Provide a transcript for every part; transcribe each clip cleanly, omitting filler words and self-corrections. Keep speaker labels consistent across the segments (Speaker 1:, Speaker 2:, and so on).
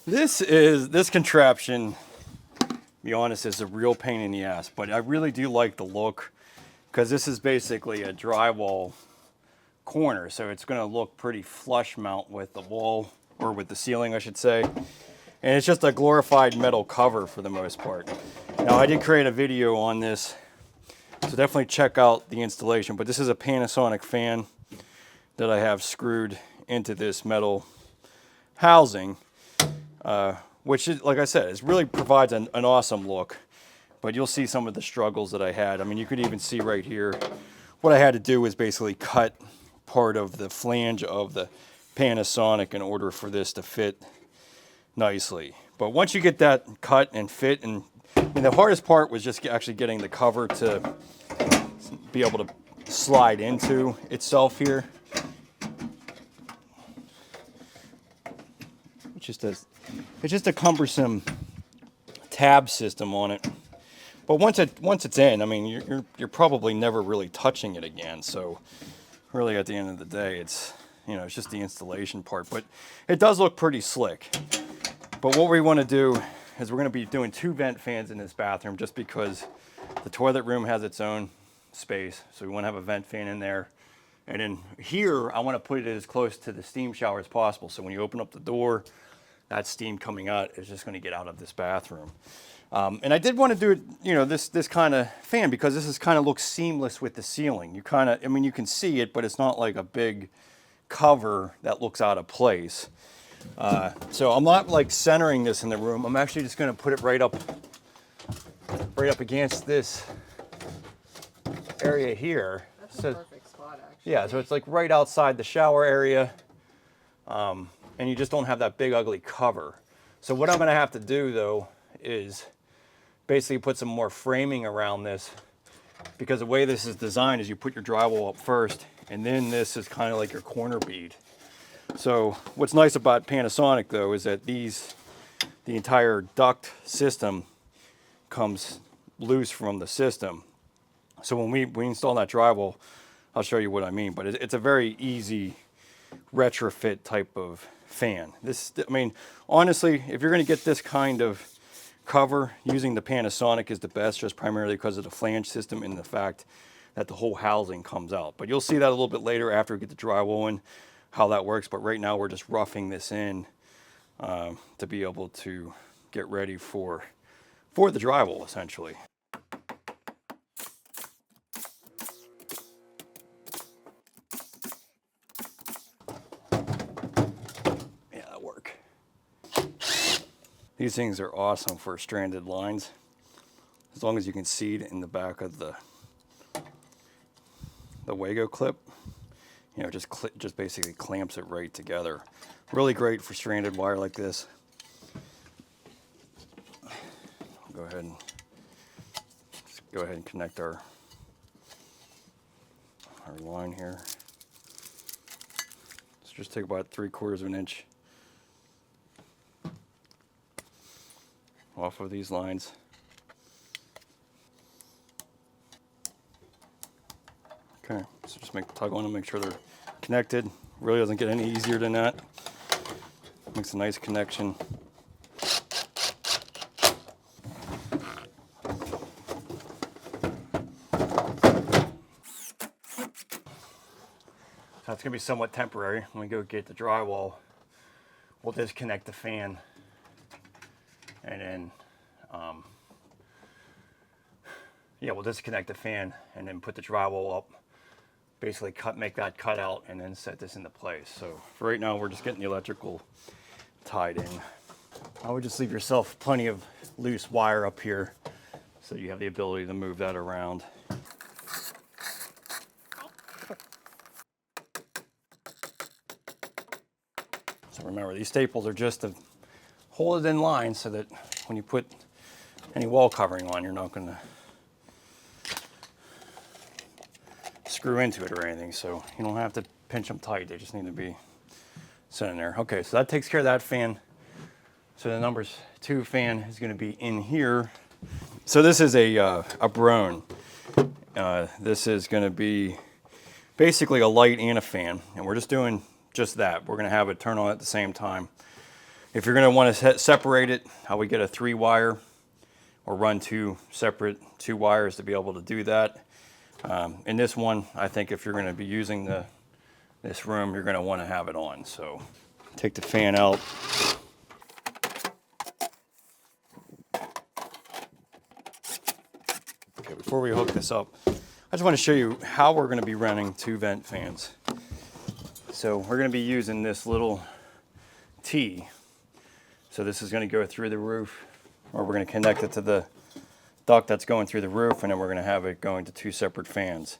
Speaker 1: This contraption, to be honest, is a real pain in the ass, but I really do like the look because this is basically a drywall corner, so it's going to look pretty flush mount with the wall, or with the ceiling, I should say. And it's just a glorified metal cover for the most part. Now, I did create a video on this, so definitely check out the installation, but this is a Panasonic fan that I have screwed into this metal housing. Which is, like I said, it really provides an awesome look, but you'll see some of the struggles that I had. I mean, you could even see right here, what I had to do was basically cut part of the flange of the Panasonic in order for this to fit nicely. But once you get that cut and fit, and the hardest part was just actually getting the cover to be able to slide into itself here. It's just a cumbersome tab system on it. But once it's in, I mean, you're probably never really touching it again. So really, at the end of the day, it's just the installation part. But it does look pretty slick. But what we want to do is we're going to be doing 2 vent fans in this bathroom, just because the toilet room has its own space. So we want to have a vent fan in there. And then here, I want to put it as close to the steam shower as possible. So when you open up the door, that steam coming out is just going to get out of this bathroom. And I did want to do it, this kind of fan, because this kind of looks seamless with the ceiling. You can see it, but it's not like a big cover that looks out of place. So I'm not like centering this in the room. I'm actually just going to put it right up against this area here.
Speaker 2: That's a perfect spot, actually.
Speaker 1: Yeah, so it's like right outside the shower area. And you just don't have that big ugly cover. So what I'm going to have to do, though, is basically put some more framing around this, because the way this is designed is you put your drywall up first, and then this is kind of like your corner bead. So what's nice about Panasonic, though, is that the entire duct system comes loose from the system. So when we install that drywall, I'll show you what I mean, but it's a very easy retrofit type of fan. Honestly, if you're going to get this kind of cover, using the Panasonic is the best, just primarily because of the flange system and the fact that the whole housing comes out. But you'll see that a little bit later after we get the drywall in, how that works. But right now we're just roughing this in to be able to get ready for the drywall, essentially. These things are awesome for stranded lines, as long as you can see it in the back of the Wago clip. Just basically clamps it right together. Really great for stranded wire like this. I'll go ahead and connect our line here. So just take about 3/4 of an inch off of these lines. Okay, so just tug on them, make sure they're connected. Really doesn't get any easier than that. Makes a nice connection. So it's gonna be somewhat temporary. When we go get the drywall, we'll disconnect the fan, and then we'll disconnect the fan and then put the drywall up, basically make that cutout, and then set this into place. So for right now, we're just getting the electrical tied in. I would just leave yourself plenty of loose wire up here so you have the ability to move that around. So remember, these staples are just to hold it in line so that when you put any wall covering on, you're not going to screw into it or anything. So you don't have to pinch them tight. They just need to be set in there. Okay, so that takes care of that fan. So the number 2 fan is going to be in here. So this is a Brone. This is going to be basically a light and a fan, and we're just doing just that. We're going to have it turn on at the same time. If you're going to want to separate it, I would get a 3-wire or run 2 separate 2 wires to be able to do that. In this one, I think if you're going to be using this room, you're going to want to have it on. So take the fan out. Okay, before we hook this up, I just want to show you how we're going to be running 2 vent fans. So we're going to be using this little T. So this is going to go through the roof, or we're going to connect it to the duct that's going through the roof, and then we're going to have it going to 2 separate fans.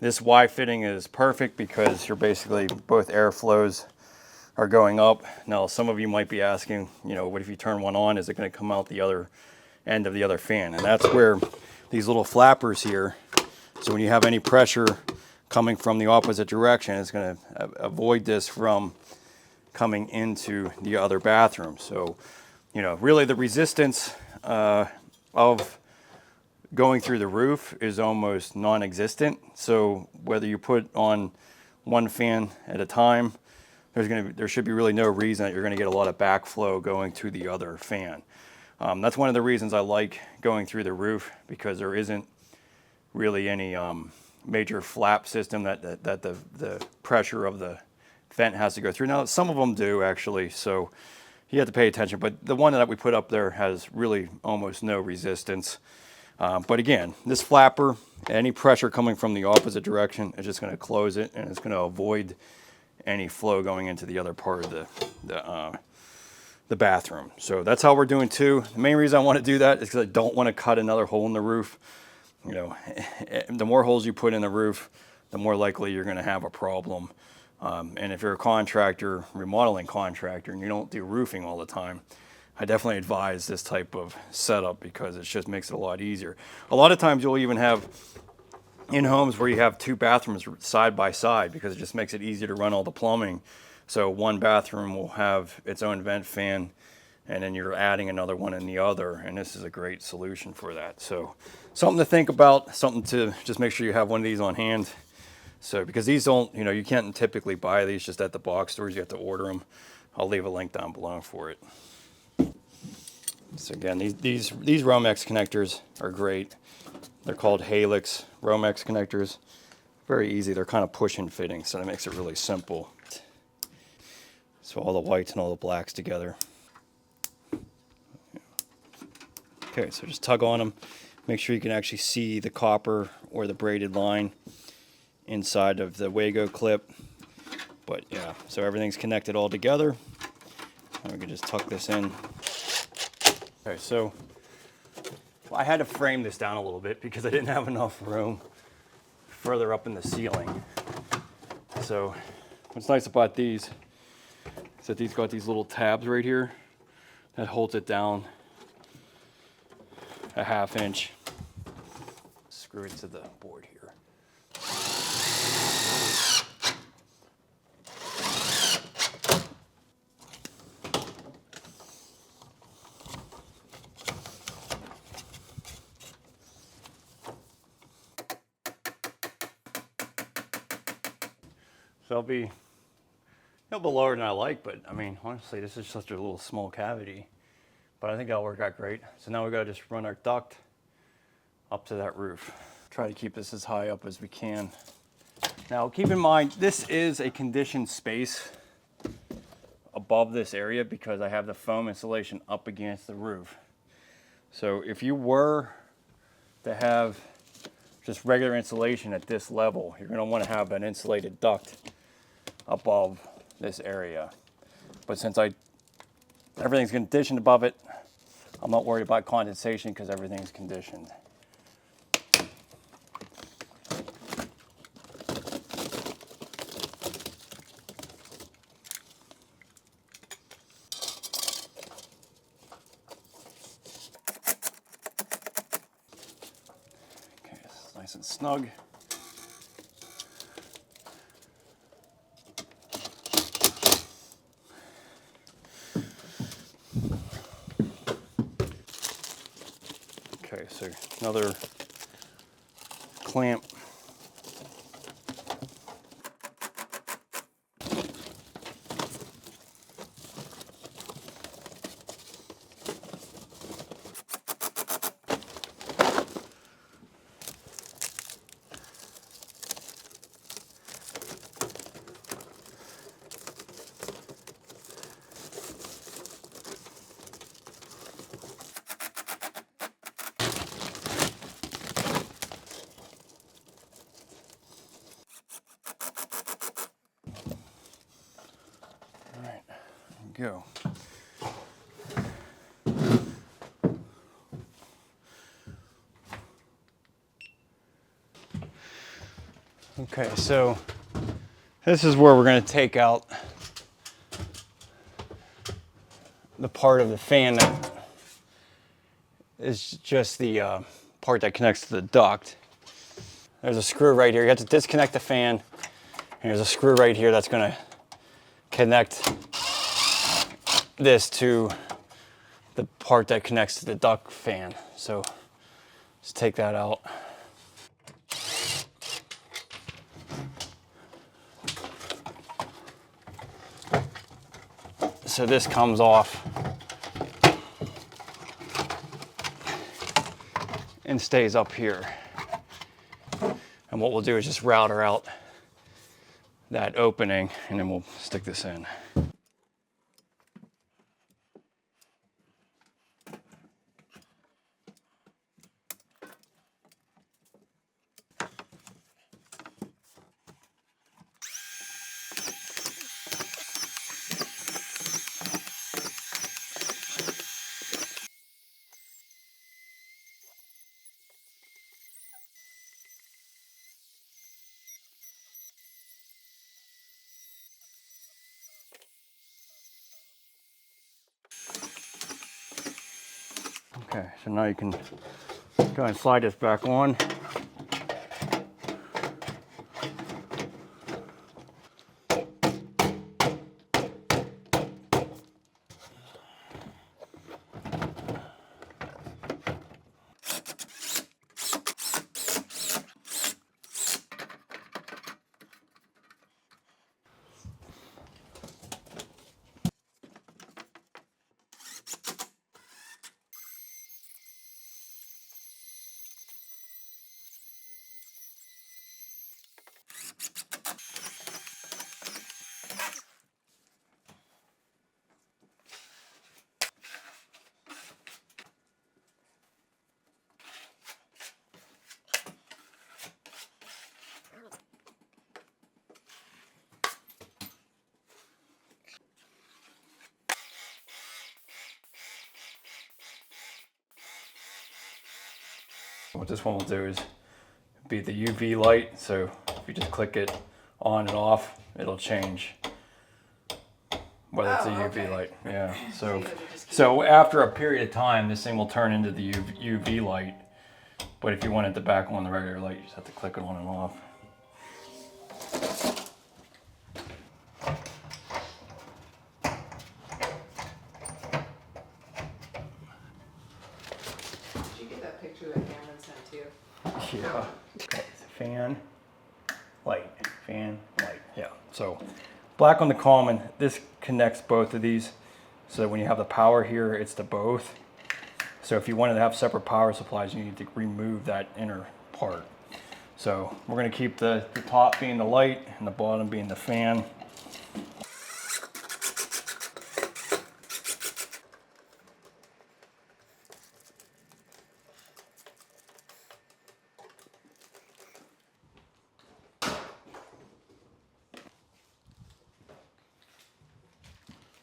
Speaker 1: This Y fitting is perfect because you're basically, both airflows are going up. Now, some of you might be asking, you know, what if you turn one on, is it going to come out the other end of the other fan? And that's where these little flappers here, so when you have any pressure coming from the opposite direction, it's going to avoid this from coming into the other bathroom. So, you know, really the resistance of going through the roof is almost non-existent. So whether you put on 1 fan at a time, there should be really no reason that you're going to get a lot of backflow going to the other fan. That's one of the reasons I like going through the roof, because there isn't really any major flap system that the pressure of the vent has to go through. Now, some of them do actually, so you have to pay attention, but the one that we put up there has really almost no resistance. But again, this flapper, any pressure coming from the opposite direction is just going to close it, and it's going to avoid any flow going into the other part of the bathroom. So that's how we're doing 2. The main reason I want to do that is because I don't want to cut another hole in the roof. You know, the more holes you put in the roof, the more likely you're going to have a problem. And if you're a contractor, remodeling contractor, and you don't do roofing all the time, I definitely advise this type of setup, because it just makes it a lot easier. A lot of times you'll even have in homes where you have 2 bathrooms side by side, because it just makes it easier to run all the plumbing. So one bathroom will have its own vent fan, and then you're adding another one in the other, and this is a great solution for that. So something to think about, something to just make sure you have one of these on hand. So, because these don't, you know, you can't typically buy these just at the box stores, you have to order them. I'll leave a link down below for it. So again, these Romex connectors are great. They're called Helix Romex connectors. Very easy, they're kind of push-in fitting, so that makes it really simple. So all the whites and all the blacks together. Okay, so just tug on them. Make sure you can actually see the copper or the braided line inside of the Wago clip. But yeah, so everything's connected all together. And we can just tuck this in. Okay, so I had to frame this down a little bit because I didn't have enough room further up in the ceiling. So what's nice about these is that these got these little tabs right here that holds it down a 1/2 inch. Screw it to the board here. So it'll be a little bit lower than I like, but I mean, honestly, this is such a little small cavity, but I think that'll work out great. So now we gotta just run our duct up to that roof. Try to keep this as high up as we can. Now keep in mind, this is a conditioned space above this area because I have the foam insulation up against the roof. So if you were to have just regular insulation at this level, you're gonna wanna have an insulated duct above this area. But since everything's conditioned above it, I'm not worried about condensation because everything's conditioned. Okay, this is nice and snug. Okay, so another clamp. go. Okay, so this is where we're going to take out the part of the fan that is just the part that connects to the duct. There's a screw right here. You have to disconnect the fan. And there's a screw right here that's going to connect this to the part that connects to the duct fan. So let's take that out. So this comes off and stays up here. And what we'll do is just router out that opening and then we'll stick this in. Okay, so now you can go ahead and slide this back on. What this one will do is be the UV light. So if you just click it on and off, it'll change whether it's a UV light. Yeah. So after a period of time, this thing will turn into the UV light. But if you want it to back on the regular light, you just have to click it on and off.
Speaker 2: Did you get that picture that Cameron sent you?
Speaker 1: Yeah. Okay, so fan, light, fan, light. Yeah. So black on the common, this connects both of these. So when you have the power here, it's to both. So if you wanted to have separate power supplies, you need to remove that inner part. So we're going to keep the top being the light and the bottom being the fan.